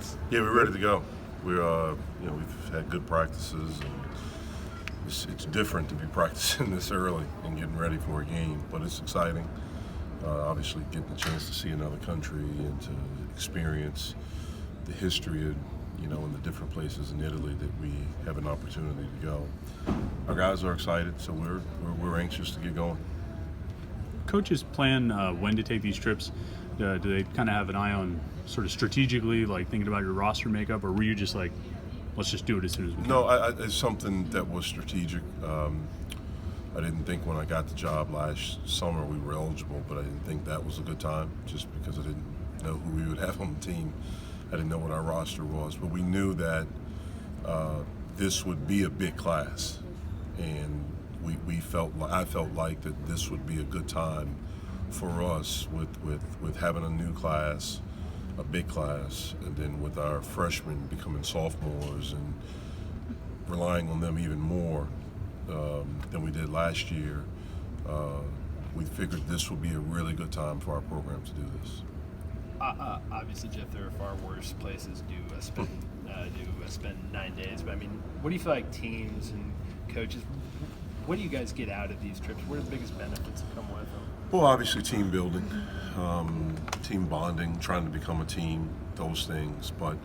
confidence? Yeah, we're ready to go. We're, we've had good practices, and it's different to be practicing this early and getting ready for a game, but it's exciting. Obviously, getting a chance to see another country and to experience the history of, in the different places in Italy that we have an opportunity to go. Our guys are excited, so we're anxious to get going. Coaches plan when to take these trips. Do they kind of have an eye on sort of strategically, like thinking about your roster makeup, or were you just like, let's just do it as soon as we can? No, it's something that was strategic. I didn't think when I got the job last summer we were eligible, but I didn't think that was a good time just because I didn't know who we would have on the team. I didn't know what our roster was, but we knew that this would be a big class, and I felt like that this would be a good time for us with having a new class, a big class, and then with our freshmen becoming sophomores and relying on them even more than we did last year. We figured this would be a really good time for our program to do this. Obviously, Jeff, there are far worse places to spend 9 days. But I mean, what do you feel like teams and coaches? What do you guys get out of these trips? What are the biggest benefits that come with them? Well, obviously team building, team bonding, trying to become a team, those things. But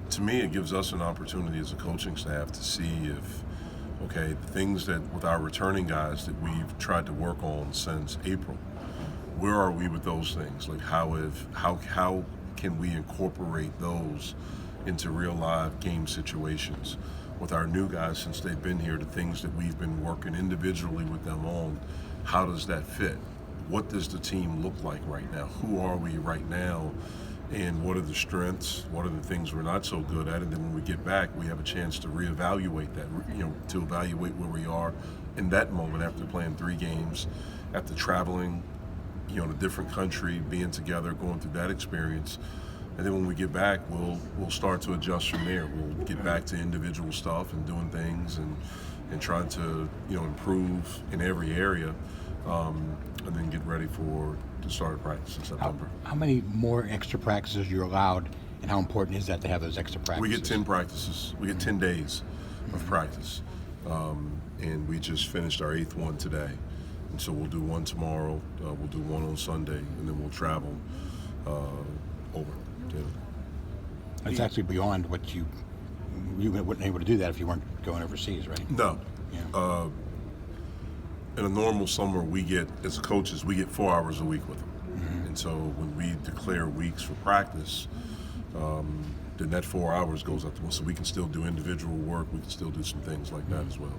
to me, it gives us an opportunity as a coaching staff to see if, okay, the things that with our returning guys that we've tried to work on since April, where are we with those things? Like how can we incorporate those into real live game situations? With our new guys, since they've been here, the things that we've been working individually with them on, how does that fit? What does the team look like right now? Who are we right now? And what are the strengths? What are the things we're not so good at? And then when we get back, we have a chance to reevaluate that, to evaluate where we are in that moment after playing 3 games, after traveling, in a different country, being together, going through that experience. And then when we get back, we'll start to adjust from there. We'll get back to individual stuff and doing things and trying to, improve in every area, and then get ready for the start of practice in September. How many more extra practices you're allowed, and how important is that to have those extra practices? We get 10 practices. We get 10 days of practice. And we just finished our 8th one today. And so we'll do one tomorrow, we'll do one on Sunday, and then we'll travel over. It's actually beyond what you wouldn't able to do that if you weren't going overseas, right? No. Yeah. In a normal summer, we get, as coaches, we get 4 hours a week with them. Mm-hmm. And so when we declare weeks for practice, then that 4 hours goes up to us. So we can still do individual work. We can still do some things like that as well.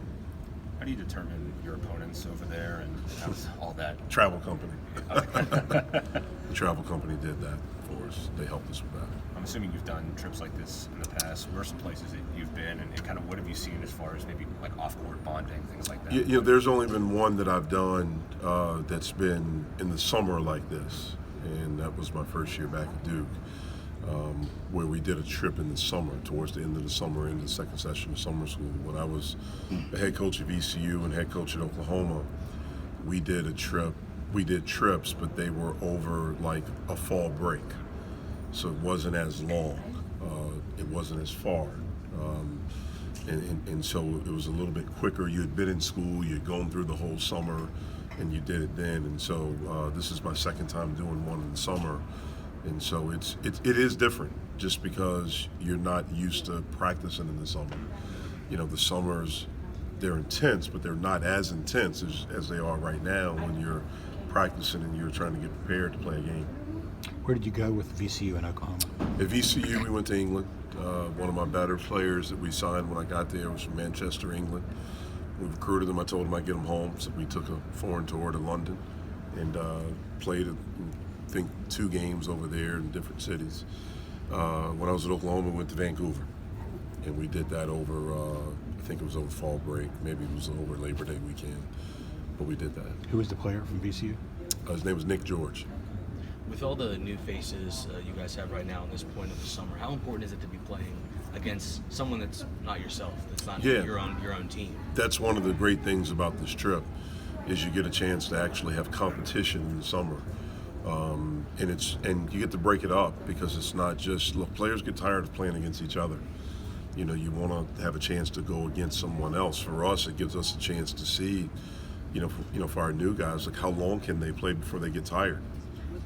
How do you determine your opponents over there and how's all that? Travel company. The travel company did that for us. They helped us with that. I'm assuming you've done trips like this in the past. Where are some places that you've been, and kind of what have you seen as far as maybe like off-court bonding, things like that? There's only been one that I've done that's been in the summer like this, and that was my first year back at Duke, where we did a trip in the summer, towards the end of the summer, into the second session of summer school. When I was the head coach of ECU and head coach at Oklahoma, we did a trip. We did trips, but they were over like a fall break. So it wasn't as long, it wasn't as far, and so it was a little bit quicker. You had been in school, you had gone through the whole summer, and you did it then. And so this is my second time doing one in the summer, and so it is different just because you're not used to practicing in the summer. The summers, they're intense, but they're not as intense as they are right now when you're practicing and you're trying to get prepared to play a game. Where did you go with VCU in Oklahoma? At VCU, we went to England. One of my better players that we signed when I got there was from Manchester, England. We recruited him. I told him I'd get him home. So we took a foreign tour to London and played, I think, 2 games over there in different cities. When I was at Oklahoma, we went to Vancouver. And we did that over, I think it was over fall break. Maybe it was over Labor Day weekend. But we did that. Who was the player from VCU? His name was Nick George. With all the new faces you guys have right now in this point of the summer, how important is it to be playing against someone that's not yourself, that's not your own team? That's one of the great things about this trip is you get a chance to actually have competition in the summer And you get to break it up because it's not just, look, players get tired of playing against each other. You know, you want to have a chance to go against someone else. For us, it gives us a chance to see, for our new guys, like how long can they play before they get tired?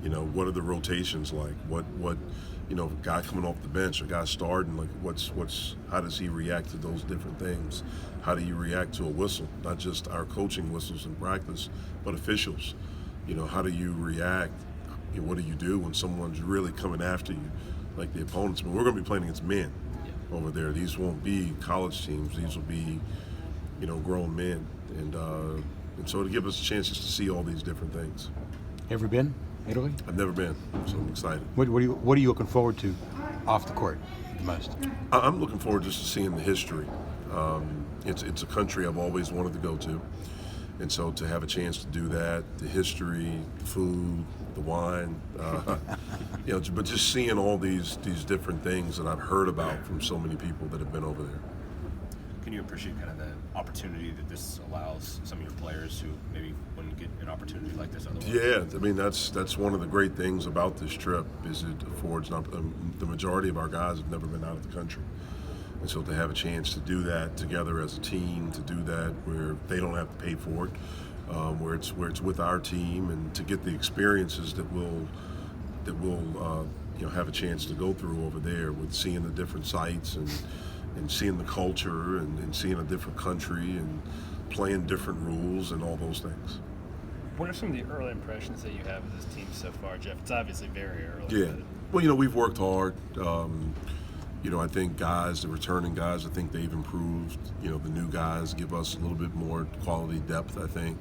You know, what are the rotations like? What a guy coming off the bench, a guy starting, like how does he react to those different things? How do you react to a whistle? Not just our coaching whistles in practice, but officials. You know, how do you react? What do you do when someone's really coming after you, like the opponents? I mean, we're going to be playing against men over there. These won't be college teams. These will be, grown men. And so to give us chances to see all these different things. Ever been Italy? I've never been, so I'm excited. What are you looking forward to off the court the most? I'm looking forward just to seeing the history. It's a country I've always wanted to go to. And so to have a chance to do that, the history, the food, the wine, but just seeing all these different things that I've heard about from so many people that have been over there. Can you appreciate kind of the opportunity that this allows some of your players who maybe wouldn't get an opportunity like this otherwise? Yeah, I mean that's one of the great things about this trip is it affords the majority of our guys have never been out of the country. And so to have a chance to do that together as a team, to do that where they don't have to pay for it, where it's with our team, and to get the experiences that we'll have a chance to go through over there with seeing the different sites and seeing the culture and seeing a different country and playing different rules and all those things. What are some of the early impressions that you have of this team so far, Jeff? It's obviously very early. Yeah. Well, we've worked hard. I think the returning guys, I think they've improved. The new guys give us a little bit more quality depth, I think.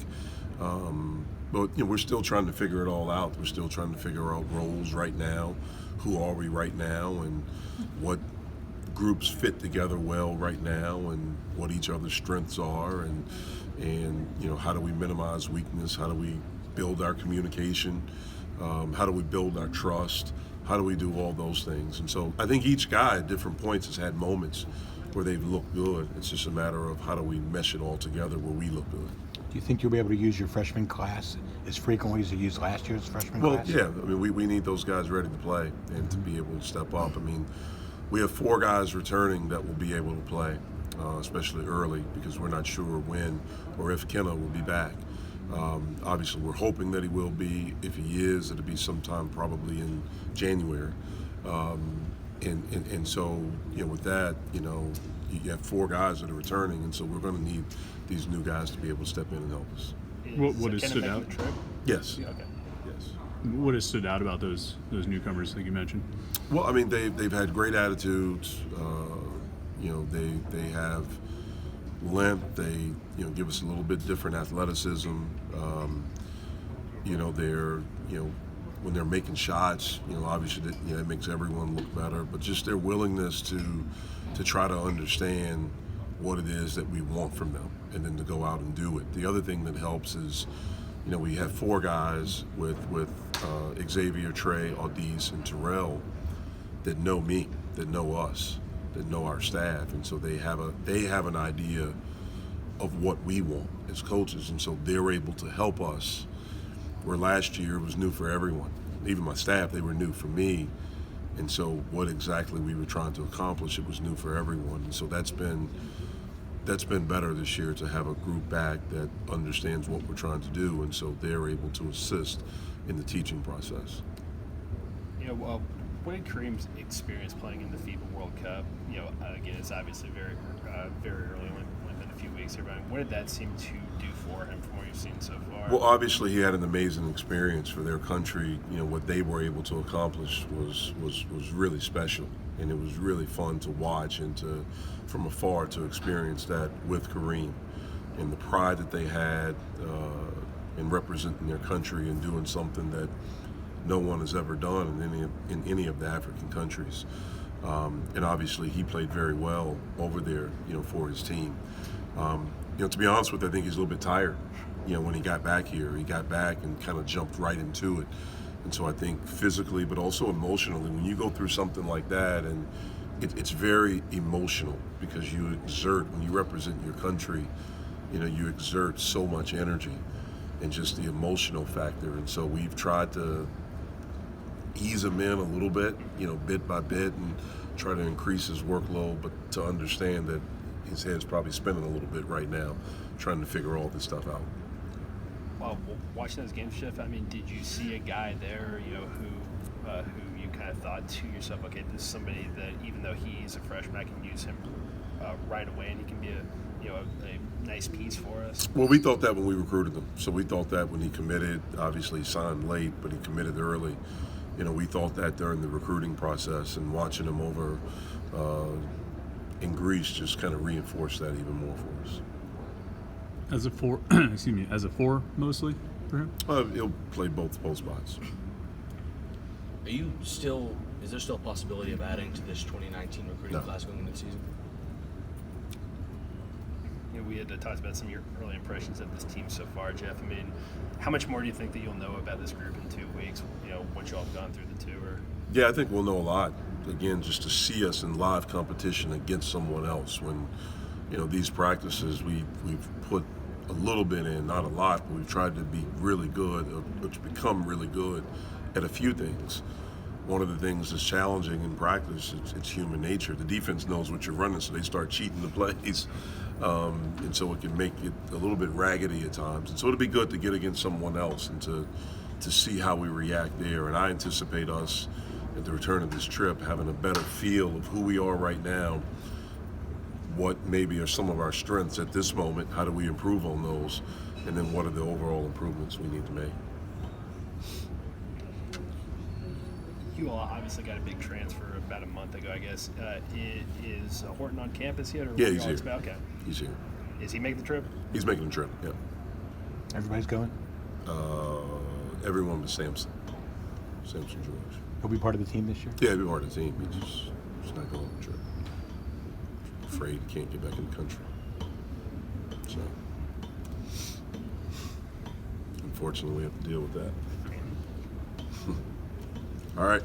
But we're still trying to figure it all out. We're still trying to figure out roles right now. Who are we right now, and what groups fit together well right now, and what each other's strengths are, and how do we minimize weakness? How do we build our communication? How do we build our trust? How do we do all those things? And so I think each guy at different points has had moments where they've looked good. It's just a matter of how do we mesh it all together where we look good. Do you think you'll be able to use your freshman class as frequently as you used last year's freshman class? Well, yeah. I mean, we need those guys ready to play and to be able to step up. I mean, we have 4 guys returning that will be able to play, especially early, because we're not sure when or if Kenna will be back. Obviously, we're hoping that he will be. If he is, it'll be sometime probably in January. And so, with that, you have 4 guys that are returning, and so we're going to need these new guys to be able to step in and help us. What has stood out? Yes. Okay. Yes. What has stood out about those newcomers that you mentioned? Well, I mean, they've had great attitudes. They have length. They give us a little bit different athleticism. They're when they're making shots, obviously it makes everyone look better. But just their willingness to try to understand what it is that we want from them, and then to go out and do it. The other thing that helps is, we have 4 guys with Xavier, Trey, Audis, and Terrell that know me, that know us, that know our staff, and so they have an idea of what we want as coaches, and so they're able to help us. Where last year was new for everyone, even my staff, they were new for me, and so what exactly we were trying to accomplish, it was new for everyone, and so that's been better this year to have a group back that understands what we're trying to do, and so they're able to assist in the teaching process. What did Kareem's experience playing in the FIBA World Cup? Again, it's obviously very, very early, only been a few weeks here, but what did that seem to do for him from what you've seen so far? Well, obviously he had an amazing experience for their country. What they were able to accomplish was really special, and it was really fun to watch and from afar to experience that with Kareem, and the pride that they had in representing their country and doing something that no one has ever done in any of the African countries. And obviously he played very well over there, for his team. To be honest with you, I think he's a little bit tired. When he got back here, he got back and kind of jumped right into it. And so I think physically, but also emotionally, when you go through something like that, and it's very emotional because when you represent your country, you exert so much energy and just the emotional factor. And so we've tried to, ease him in a little bit, bit by bit, and try to increase his workload, but to understand that his head's probably spinning a little bit right now, trying to figure all this stuff out. Well, watching those games, Jeff, I mean, did you see a guy there, who you kind of thought to yourself, okay, this is somebody that even though he's a freshman, I can use him right away, and he can be a nice piece for us? Well, we thought that when we recruited him. So we thought that when he committed, obviously he signed late, but he committed early. We thought that during the recruiting process, and watching him over in Greece just kind of reinforced that even more for us. As a four, as a four mostly for him. He'll play both spots. Is there still a possibility of adding to this 2019 recruiting class going into the season? We had talked about some of your early impressions of this team so far, Jeff. I mean, how much more do you think that you'll know about this group in 2 weeks, once you all have gone through the tour? Yeah, I think we'll know a lot. Again, just to see us in live competition against someone else. When, these practices, we've put a little bit in, not a lot, but we've tried to be really good, or to become really good at a few things. One of the things that's challenging in practice, it's human nature. The defense knows what you're running, so they start cheating the plays. And so it can make it a little bit raggedy at times. And so it'll be good to get against someone else and to see how we react there. And I anticipate us, at the return of this trip, having a better feel of who we are right now, what maybe are some of our strengths at this moment, how do we improve on those, and then what are the overall improvements we need to make. You all obviously got a big transfer about a month ago, I guess. Is Horton on campus yet? Or Yeah, he's here. Okay. He's here. Is he making the trip? He's making the trip, yeah. Everybody's going? Everyone but Samson George. He'll be part of the team this year? Yeah, he'll be part of the team. He's not going on the trip. Afraid he can't get back in the country. So, unfortunately, we have to deal with that. All right.